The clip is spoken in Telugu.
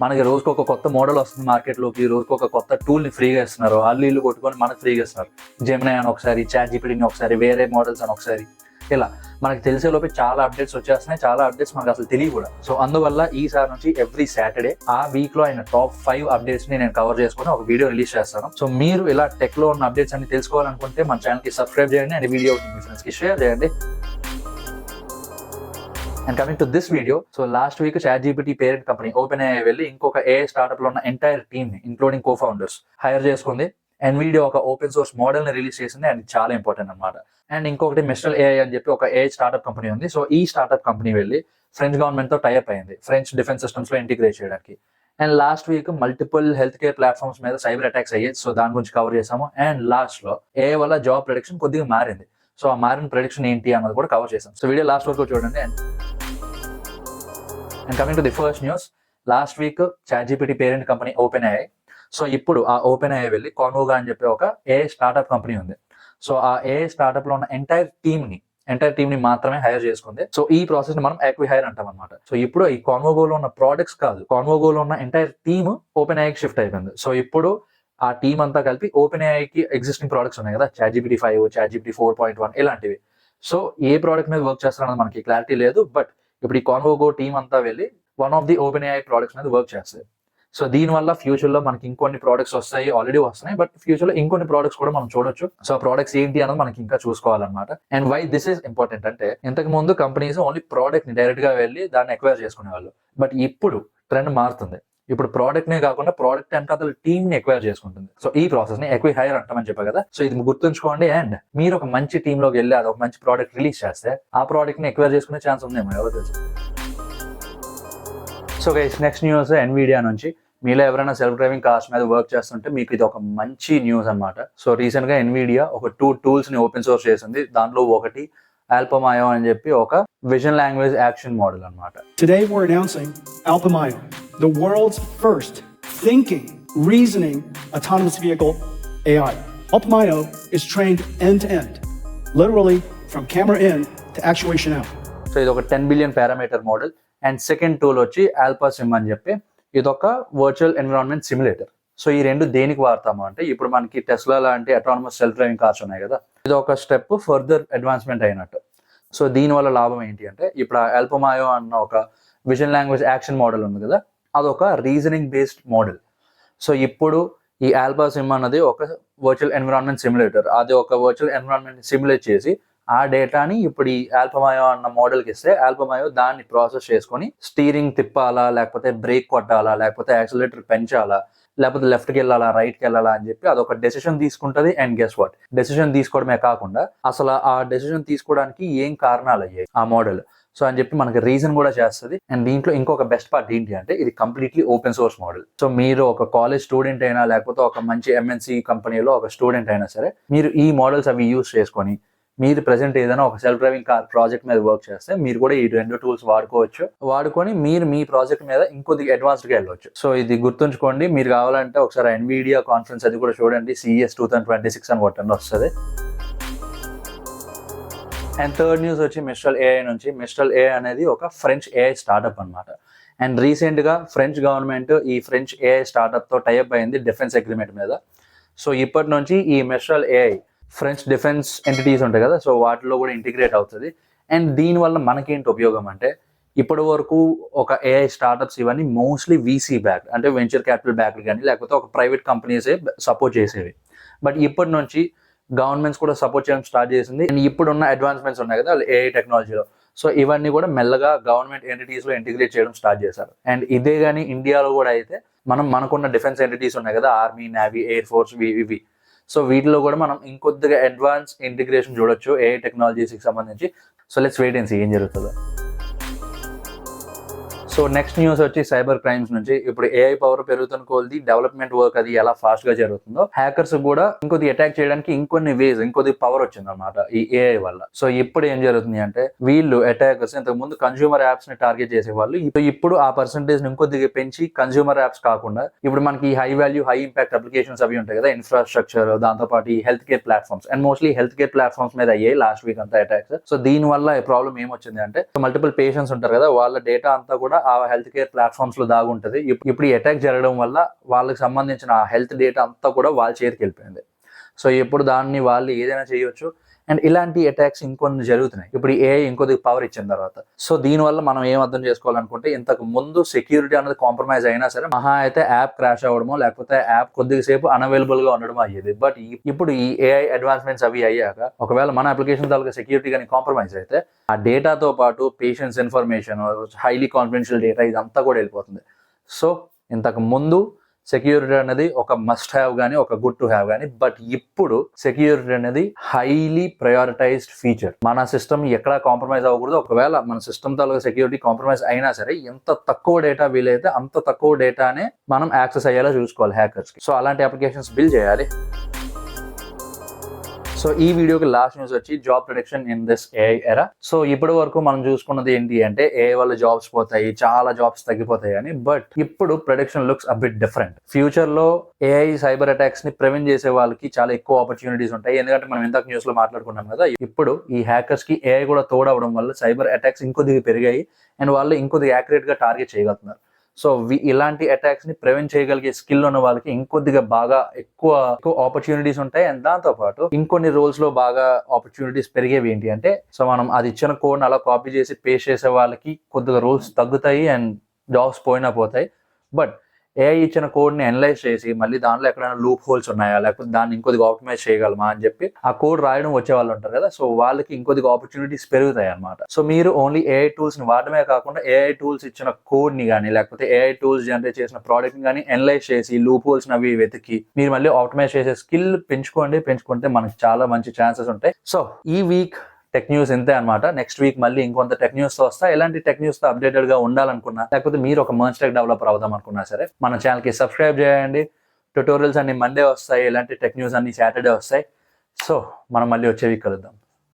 మనకి రోజుకి ఒక కొత్త మోడల్ వస్తుంది మార్కెట్లోకి, రోజుకి ఒక కొత్త టూల్ని ఫ్రీగా ఇస్తున్నారు. ఇల్లు కొట్టుకొని మనకు ఫ్రీగా ఇస్తున్నారు. జెమినీ అని ఒకసారి, చాట్ జీపీటీని ఒకసారి, వేరే మోడల్స్ అని ఒకసారి, ఇలా మనకి తెలిసే లోపే చాలా అప్డేట్స్ వచ్చేస్తున్నాయి. చాలా అప్డేట్స్ మనకు అసలు తెలియ కూడా. సో అందువల్ల ఈసారి నుంచి ఎవ్రీ సాటర్డే ఆ వీక్ లో అయిన టాప్ 5 అప్డేట్స్ ని నేను కవర్ చేసుకుని ఒక వీడియో రిలీజ్ చేస్తాను. సో మీరు ఇలా టెక్ లో ఉన్న అప్డేట్స్ అన్ని తెలుసుకోవాలనుకుంటే మన ఛానల్ కి సబ్స్క్రైబ్ చేయండి అండ్ వీడియో మీ ఫ్రెండ్స్ కి షేర్ చేయండి. And coming to this video, so last week chat GPT parent company OpenAI వెళ్ళి ఇంకొక AI స్టార్ట్అప్ లో ఉన్న ఎంటైర్ టీమ్ ని ఇంక్లూడింగ్ కో ఫౌండర్స్ హైర్ చేసుకుంది. NVIDIA ఒక ఓపెన్ సోర్స్ మోడల్ ని రిలీజ్ చేసింది అండ్ చాలా ఇంపార్టెంట్ అనమాట. అండ్ ఇంకొకటి మిస్టల్ AI అని చెప్పి ఒక AI స్టార్ట్అప్ కంపెనీ ఉంది. సో ఈ స్టార్ట్అప్ కంపెనీ వెళ్ళి ఫ్రెంచ్ గవర్నమెంట్ తో టైఅప్ అయింది ఫ్రెంచ్ డిఫెన్స్ సిస్టమ్స్ లో ఇంటిగ్రేట్ చేయడానికి. And last week multiple health care platforms మీద సైబర్ అటాక్స్ అయ్యాయి. సో దాని గురించి కవర్ చేసాము. అండ్ లాస్ట్ లో AI వల్ల జాబ్ ప్రెడిక్షన్ కొద్దిగా మారింది. సో ఆ మారిన ప్రెడిక్షన్ ఏంటి అన్నది కూడా కవర్ చేసాం. సో వీడియో లాస్ట్ వరకు చూడండి. And coming to the first news, last week chat GPT parent company OpenAI. So ఇప్పుడు ఆ OpenAI వెళ్ళి కాన్వోగా అని చెప్పి ఒక AI స్టార్ట్అప్ కంపెనీ ఉంది. సో ఆ AI స్టార్ట్అప్ లో ఉన్న ఎంటైర్ టీమ్ ని మాత్రమే హైర్ చేసుకుంది. సో ఈ ప్రాసెస్ ని మనం యాక్విహైర్ అంటాం అనమాట. సో ఇప్పుడు ఈ కాన్వోగోలో ఉన్న ప్రోడక్ట్స్ కాదు, కాన్వోగోలో ఉన్న ఎంటైర్ టీమ్ OpenAI కి షిఫ్ట్ అయిపోయింది. సో ఇప్పుడు ఆ టీమ్ అంతా కలిపి OpenAI కి ఎగ్జిస్టింగ్ ప్రోడక్ట్స్ ఉన్నాయి కదా, చాట్ జీపీటీ 5, చాట్ జీపీటీ 4.1 ఇలాంటివి. సో ఏ ప్రోడక్ట్ మీద వర్క్ చేస్తారన్నది మనకి క్లారిటీ లేదు. బట్ ఇప్పుడు ఈ కాన్వోగో టీమ్ అంతా వెళ్ళి one of the OpenAI products మీద వర్క్ చేస్తుంది. సో దీని వల్ల ఫ్యూచర్ లో మనకి ఇంకొన్ని ప్రోడక్ట్స్ వస్తాయి, ఆల్రెడీ వస్తున్నాయి, బట్ ఫ్యూచర్ లో ఇంకొన్ని ప్రోడక్ట్స్ కూడా మనం చూడొచ్చు. సో ఆ ప్రోడక్ట్స్ ఏంటి అన్నది మనకి ఇంకా చూసుకోవాలన్నమాట. And why this is important అంటే, ఇంతకు ముందు కంపెనీస్ ఓన్లీ ప్రోడక్ట్ ని డైరెక్ట్ గా వెళ్ళి దాన్ని ఎక్వైర్ చేసుకునే వాళ్ళు. బట్ ఇప్పుడు ట్రెండ్ మారుతుంది. ఇప్పుడు ప్రోడక్ట్ నే కాకుండా ప్రోడక్ట్ అంటే అసలు టీమ్ ని ఎక్వైర్ చేసుకుంటుంది. సో ఈ ప్రాసెస్ ని ఎక్విహైర్ అంటామని చెప్పా కదా. సో ఇది గుర్తుంచుకోండి. అండ్ మీరు ఒక మంచి టీమ్ లోకి వెళ్ళి అది ఒక మంచి ప్రోడక్ట్ రిలీజ్ చేస్తే ఆ ప్రోడక్ట్ ని ఎక్వైర్ చేసుకునే ఛాన్స్ ఉందేమో, ఎవరు తెలుసు. So guys, next news NVIDIA నుంచి. మీలో ఎవరైనా సెల్ఫ్ డ్రైవింగ్ కార్స్ మీద వర్క్ చేస్తుంటే మీకు ఇది ఒక మంచి న్యూస్ అనమాట. సో రీసెంట్ గా NVIDIA ఒక 2 టూల్స్ ని ఓపెన్ సోర్స్ చేసింది. దాంట్లో ఒకటి Alpamayo అని చెప్పి ఒక విజన్ లాంగ్వేజ్ యాక్షన్ మోడల్ అనమాట. Today we're announcing Alpamayo, the world's first thinking, reasoning autonomous vehicle AI. Alpamayo is trained end to end, literally from camera in to actuation out. So ఇది ఒక 10 billion parameter model. And second tool వచ్చి AlpaSim అని చెప్పి ఇదొక వర్చువల్ ఎన్విరాన్మెంట్ సిమ్యులేటర్. సో ఈ రెండు దేనికి వాడతాము అంటే, ఇప్పుడు మనకి టెస్లా లాంటి అటానమస్ సెల్ఫ్ డ్రైవింగ్ కార్స్ ఉన్నాయి కదా, ఇది ఒక స్టెప్ ఫర్దర్ అడ్వాన్స్మెంట్ అయినట్టు. సో దీని వల్ల లాభం ఏంటి అంటే, ఇప్పుడు Alpamayo అన్న ఒక విజన్ లాంగ్వేజ్ యాక్షన్ మోడల్ ఉంది కదా, అదొక రీజనింగ్ బేస్డ్ మోడల్. సో ఇప్పుడు ఈ AlpaSim అన్నది ఒక వర్చువల్ ఎన్విరాన్మెంట్ సిమ్యులేటర్. అది ఒక వర్చువల్ ఎన్విరాన్మెంట్ సిమ్యులేట్ చేసి ఆ డేటాని ఇప్పుడు ఈ Alpamayo అన్న మోడల్కి ఇస్తే Alpamayo దాన్ని ప్రాసెస్ చేసుకొని స్టీరింగ్ తిప్పాలా, లేకపోతే బ్రేక్ కొట్టాలా, లేకపోతే యాక్సిలరేటర్ పెంచాలా, లేకపోతే లెఫ్ట్కి వెళ్ళాలా, రైట్కి వెళ్ళాలా అని చెప్పి అదొక డెసిషన్ తీసుకుంటుంది. అండ్ గెస్ వాట్, డెసిషన్ తీసుకోవడమే కాకుండా అసలు ఆ డెసిషన్ తీసుకోవడానికి ఏం కారణాలు అయ్యాయి ఆ మోడల్, సో అని చెప్పి మనకి రీజన్ కూడా చేస్తుంది. అండ్ దీంట్లో ఇంకొక బెస్ట్ పార్ట్ ఏంటి అంటే, ఇది completely open source model. So మీరు ఒక కాలేజ్ స్టూడెంట్ అయినా, లేకపోతే ఒక మంచి MNC కంపెనీలో ఒక స్టూడెంట్ అయినా సరే, మీరు ఈ మోడల్స్ అవి యూజ్ చేసుకొని మీరు ప్రెసెంట్ ఏదైనా ఒక సెల్ఫ్ డ్రైవింగ్ కార్ ప్రాజెక్ట్ మీద వర్క్ చేస్తే మీరు కూడా ఈ 2 టూల్స్ వాడుకొని మీరు మీ ప్రాజెక్ట్ మీద ఇంకొద్దిగా అడ్వాన్స్డ్గా వెళ్ళవచ్చు. సో ఇది గుర్తుంచుకోండి. మీరు కావాలంటే ఒకసారి NVIDIA కాన్ఫరెన్స్ అది కూడా చూడండి, CES 2026 అని కొట్టండి, వస్తుంది. అండ్ థర్డ్ న్యూస్ వచ్చి మిస్టల్ AI నుంచి. మిస్టల్ AI అనేది ఒక ఫ్రెంచ్ AI స్టార్ట్అప్ అనమాట. అండ్ రీసెంట్ గా ఫ్రెంచ్ గవర్నమెంట్ ఈ ఫ్రెంచ్ AI స్టార్ట్అప్ తో టైఅప్ అయింది డిఫెన్స్ అగ్రిమెంట్ మీద. సో ఇప్పటి నుంచి ఈ మిస్టల్ AI ఫ్రెంచ్ డిఫెన్స్ ఎంటిటీస్ ఉంటాయి కదా, సో వాటిలో కూడా ఇంటిగ్రేట్ అవుతుంది. అండ్ దీనివల్ల మనకేంటి ఉపయోగం అంటే, ఇప్పటి వరకు ఒక AI స్టార్ట్అప్స్ ఇవన్నీ మోస్ట్లీ VC బ్యాక్, అంటే వెంచర్ క్యాపిటల్ బ్యాక్ కానీ, లేకపోతే ఒక ప్రైవేట్ కంపెనీసే సపోర్ట్ చేసేవి. బట్ ఇప్పటి నుంచి గవర్నమెంట్స్ కూడా సపోర్ట్ చేయడం స్టార్ట్ చేసింది. అండ్ ఇప్పుడున్న అడ్వాన్స్మెంట్స్ ఉన్నాయి కదా AI టెక్నాలజీలో, సో ఇవన్నీ కూడా మెల్లగా గవర్నమెంట్ ఎంటిటీస్ లో ఇంటిగ్రేట్ చేయడం స్టార్ట్ చేశారు. అండ్ ఇదే కానీ ఇండియాలో కూడా అయితే మనకున్న డిఫెన్స్ ఎంటిటీస్ ఉన్నాయి కదా, ఆర్మీ, నేవీ, ఎయిర్ ఫోర్స్, ఇవి. సో వీటిలో కూడా మనం ఇంకొద్దిగా అడ్వాన్స్ ఇంటిగ్రేషన్ చూడొచ్చు AI టెక్నాలజీస్కి సంబంధించి. So let's wait and see ఏం జరుగుతుందో. సో నెక్స్ట్ న్యూస్ వచ్చి సైబర్ క్రైమ్స్ నుంచి. ఇప్పుడు AI పవర్ పెరుగుతున్న కొద్ది డెవలప్మెంట్ వర్క్ అది ఎలా ఫాస్ట్ గా జరుగుతుందో, హ్యాకర్స్ కూడా ఇంకొద్ది అటాక్ చేయడానికి ఇంకొద్ది పవర్ వచ్చింది అనమాట ఈ AI వల్ల. సో ఇప్పుడు ఏం జరుగుతుంది అంటే, వీళ్ళు అటాకర్స్ ఇంతకు ముందు కన్స్యూమర్ యాప్స్ ని టార్గెట్ చేసేవాళ్ళు, ఇప్పుడు ఆ పర్సంటేజ్ ఇంకొద్దిగా పెంచి కన్స్యూమర్ యాప్స్ కాకుండా ఇప్పుడు మనకి high value high impact applications అవి ఉంటాయి కదా, ఇన్ఫ్రాస్ట్రక్చర్, దాంతోపాటు ఈ health care platforms, and mostly health care platforms మీద అయ్యాయి లాస్ట్ వీక్ అంతా అటాక్స్. సో దీని వల్ల ప్రాబ్లం ఏమొచ్చింది అంటే, మల్టిపుల్ పేషెంట్స్ ఉంటారు కదా, వాళ్ళ డేటా అంతా కూడా ఆ హెల్త్ కేర్ ప్లాట్ఫామ్స్ లో దాగుంటది. ఇప్పుడు ఈ అటాక్ జరగడం వల్ల వాళ్ళకి సంబంధించిన ఆ హెల్త్ డేటా అంతా కూడా వాళ్ళ చేతికి వెళ్ళిపోయింది. సో ఇప్పుడు దాన్ని వాళ్ళు ఏదైనా చేయొచ్చు. అండ్ ఇలాంటి అటాక్స్ ఇంకొన్ని జరుగుతున్నాయి ఇప్పుడు ఏఐ ఇంకొద్ది పవర్ ఇచ్చిన తర్వాత. సో దీనివల్ల మనం ఏం అర్థం చేసుకోవాలనుకుంటే, ఇంతకు ముందు సెక్యూరిటీ అనేది కాంప్రమైజ్ అయినా సరే మహా అయితే యాప్ క్రాష్ అవ్వడమో లేకపోతే యాప్ కొద్దిగా సేపు అన్అవైలబుల్ గా ఉండడం అయ్యేది. బట్ ఇప్పుడు ఈ ఏఐ అడ్వాన్స్మెంట్స్ అవి అయ్యాక ఒకవేళ మన అప్లికేషన్ తాలూకా సెక్యూరిటీ కానీ కాంప్రమైజ్ అయితే ఆ డేటాతో పాటు patients information, highly confidential data ఇదంతా కూడా వెళ్ళిపోతుంది. సో ఇంతకు ముందు సెక్యూరిటీ అనేది ఒక మస్ట్ హ్యావ్ కానీ ఒక గుడ్ టు హ్యావ్ కానీ, బట్ ఇప్పుడు సెక్యూరిటీ అనేది హైలీ ప్రయారిటైజ్డ్ ఫీచర్. మన సిస్టమ్ ఎక్కడా కాంప్రమైజ్ అవ్వకూడదు. ఒకవేళ మన సిస్టమ్ తాలూకా సెక్యూరిటీ కాంప్రమైజ్ అయినా సరే ఎంత తక్కువ డేటా వీలైతే అంత తక్కువ డేటానే మనం యాక్సెస్ అయ్యేలా చూసుకోవాలి హ్యాకర్స్ కి. సో అలాంటి అప్లికేషన్స్ బిల్డ్ చేయాలి. సో ఈ వీడియోకి లాస్ట్ న్యూస్ వచ్చి job production in this AI ఎరా. సో ఇప్పటి వరకు మనం చూసుకున్నది ఏంటి అంటే ఏఐ వల్ల జాబ్స్ పోతాయి, చాలా జాబ్స్ తగ్గిపోతాయి అని. బట్ ఇప్పుడు production looks a bit different. Future లో ఏఐ సైబర్ అటాక్స్ ని ప్రివెంట్ చేసే వాళ్ళకి చాలా ఎక్కువ ఆపర్చునిటీస్ ఉంటాయి. ఎందుకంటే మనం ఇందాక న్యూస్ లో మాట్లాడుకున్నాం కదా, ఇప్పుడు ఈ హ్యాకర్స్ కి ఏఐ కూడా తోడవడం వల్ల సైబర్ అటాక్స్ ఇంకొద్దిగా పెరిగాయి అండ్ వాళ్ళు ఇంకొద్దిగా యాక్యురేట్ గా టార్గెట్ చేయగలుగుతున్నారు. సో ఇలాంటి అటాక్స్ ని ప్రివెంట్ చేయగలిగే స్కిల్ ఉన్న వాళ్ళకి ఇంకొద్దిగా బాగా ఎక్కువ ఆపర్చునిటీస్ ఉంటాయి. అండ్ దాంతో పాటు ఇంకొన్ని రోల్స్ లో బాగా ఆపర్చునిటీస్ పెరిగేవి ఏంటి అంటే, సో మనం అది ఇచ్చిన కోడ్ అలా కాపీ చేసి పేస్ట్ చేసే వాళ్ళకి కొద్దిగా రోల్స్ తగ్గుతాయి అండ్ జాబ్స్ పోయినా పోతాయి. బట్ ఏఐ ఇచ్చిన కోడ్ ని అనలైజ్ చేసి మళ్ళీ దాంట్లో ఎక్కడైనా లూప్ హోల్స్ ఉన్నాయా లేకపోతే దాన్ని ఇంకొద్దిగా ఆప్టిమైజ్ చేయగలమా అని చెప్పి ఆ కోడ్ రాయడం వచ్చే వాళ్ళు ఉంటారు కదా, సో వాళ్ళకి ఇంకొద్దిగా ఆపర్చునిటీస్ పెరుగుతాయి అనమాట. సో మీరు ఓన్లీ ఏఐ టూల్స్ ని వాడమే కాకుండా ఏఐ టూల్స్ ఇచ్చిన కోడ్ ని కానీ లేకపోతే ఏఐ టూల్స్ జనరేట్ చేసిన ప్రోడక్ట్ ని కానీ అనలైజ్ చేసి లూప్ హోల్స్ అవి వెతికి మీరు మళ్ళీ ఆప్టిమైజ్ చేసే స్కిల్ పెంచుకుంటే మనకి చాలా మంచి ఛాన్సెస్ ఉంటాయి. సో ఈ వీక్ టెక్ న్యూస్ ఇంతే అనమాట. నెక్స్ట్ వీక్ మళ్ళీ ఇంకొంత టెక్ న్యూస్ తో వస్తా. ఎలాంటి టెక్ న్యూస్ తో అప్డేటెడ్ గా ఉండాలనుకున్నా లేకపోతే మీరు ఒక మర్జ్ టెక్ డెవలపర్ అవుదాం అనుకున్నా సరే మన ఛానల్ కి సబ్స్క్రైబ్ చేయండి. ట్యుటోరియల్స్ అన్ని మండే వస్తాయి, ఇలాంటి టెక్ న్యూస్ అన్ని సాటర్డే వస్తాయి. సో మనం మళ్ళీ వచ్చే వీక్ కలుద్దాం.